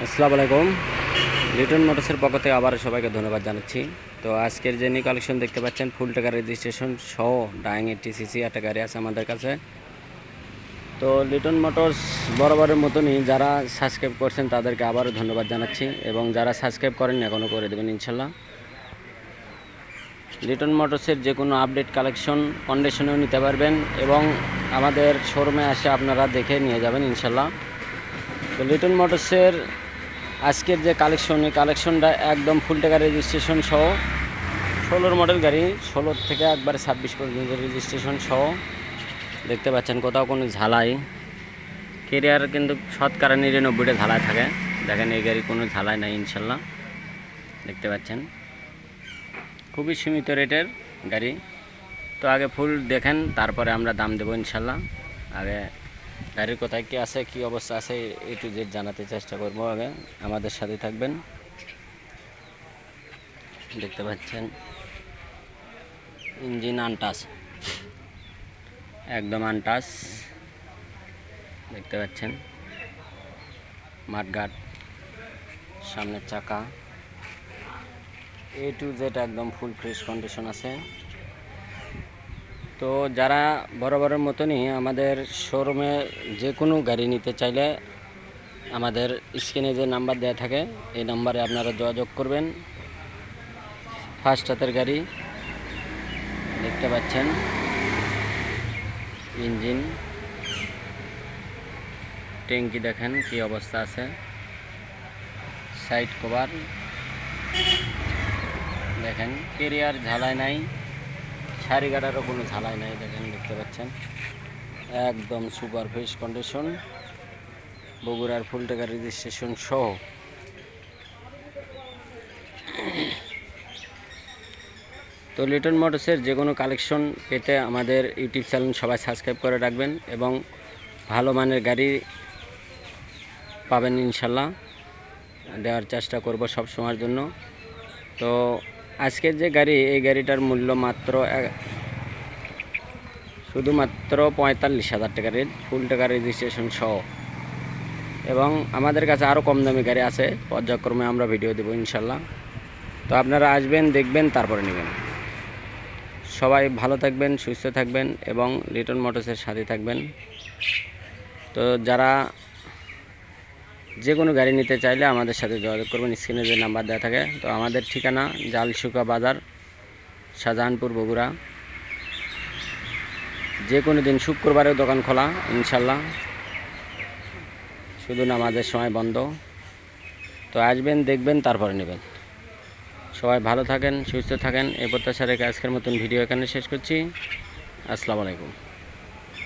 আসসালামু আলাইকুম। লিটন মোটরসের পক্ষ থেকে আবার সবাইকে ধন্যবাদ জানাচ্ছি। তো আজকের যে নিউ কালেকশন দেখতে পাচ্ছেন ফুল টাকা রেজিস্ট্রেশন সহ ডাইং 80cc একটা গাড়ি আছে আমাদের কাছে। তো লিটন মোটরস বরাবরের মতনই যারা সাবস্ক্রাইব করছেন তাদেরকে আবারও ধন্যবাদ জানাচ্ছি, এবং যারা সাবস্ক্রাইব করেন এখনও করে দেবেন ইনশাল্লাহ। লিটন মোটরসের যে কোনো আপডেট কালেকশন কন্ডিশনেও নিতে পারবেন, এবং আমাদের শোরুমে আসে আপনারা দেখে নিয়ে যাবেন ইনশাল্লাহ। তো লিটন মোটরসের আজকের যে কালেকশন, এই কালেকশনটা একদম ফুল টাকা রেজিস্ট্রেশন সহ 16 মডেল গাড়ি, 16 থেকে একবারে 26 পর্যন্ত রেজিস্ট্রেশন সহ দেখতে পাচ্ছেন। কোথাও কোনো ঝালাই কেরিয়ার কিন্তু শতকরা 99টা ঝালাই থাকে। দেখেন এই গাড়ি কোনো ঝালাই নাই ইনশাল্লাহ। দেখতে পাচ্ছেন খুবই সীমিত রেটের গাড়ি। তো আগে ফুল দেখেন, তারপরে আমরা দাম দেবো ইনশাল্লাহ। আগে গাড়ির কোথায় কী আছে, কী অবস্থা আছে A to Z জানাতে চেষ্টা করব। আগে আমাদের সাথে থাকবেন। দেখতে পাচ্ছেন ইঞ্জিন আনটাচ, একদম আনটাচ। দেখতে পাচ্ছেন মাঠগার্ড, সামনের চাকা A to Z একদম ফুল ফ্রেশ কন্ডিশন আছে। তো যারা বরাবরের মতনই আমাদের শোরুমে যে কোনো গাড়ি নিতে চাইলে আমাদের স্ক্রিনে যে নাম্বার দেওয়া থাকে এই নাম্বারে আপনারা যোগাযোগ করবেন। ফার্স্ট হাতের গাড়ি দেখতে পাচ্ছেন, ইঞ্জিন ট্যাঙ্কি দেখেন কি অবস্থা আছে, সাইড কভার দেখেন, কেরিয়ার ঝালাই নাই, সারি গাড়ারও কোনো ঝালাই নাই। দেখেন দেখতে পাচ্ছেন একদম সুপার ফ্রেশ কন্ডিশন, বগুড়ার ফুল টাকা রেজিস্ট্রেশন সহ। তো লিটন মোটরসের যে কোনো কালেকশন পেতে আমাদের ইউটিউব চ্যানেল সবাই সাবস্ক্রাইব করে রাখবেন, এবং ভালো মানের গাড়ি পাবেন ইনশাল্লাহ। দেওয়ার চেষ্টা করব সব সময়ের জন্য। তো আজকের যে গাড়ি, এই গাড়িটার মূল্য শুধুমাত্র 45,000 টাকা রেট, ফুল টাকা রেজিস্ট্রেশন সহ। এবং আমাদের কাছে আরও কম দামি গাড়ি আছে, পর্যায়ক্রমে আমরা ভিডিও দেবো ইনশাল্লাহ। তো আপনারা আসবেন, দেখবেন, তারপরে নেবেন। সবাই ভালো থাকবেন, সুস্থ থাকবেন, এবং লিটন মোটরসের সাথে থাকবেন। তো যারা যে কোনো গাড়ি নিতে চাইলে আমাদের সাথে যোগাযোগ করবেন, স্ক্রিনে যে নাম্বার দেওয়া থাকে। তো আমাদের ঠিকানা জালশুকা বাজার, শাহজাহানপুর, বগুড়া। যে কোনো দিন শুক্রবারেও দোকান খোলা ইনশাল্লাহ, শুধু নামাজের সময় বন্ধ। তো আসবেন, দেখবেন, তারপরে নেবেন। সবাই ভালো থাকেন, সুস্থ থাকেন, এই প্রত্যাশা রেখে আজকের মতন ভিডিও এখানে শেষ করছি। আসসালামু আলাইকুম।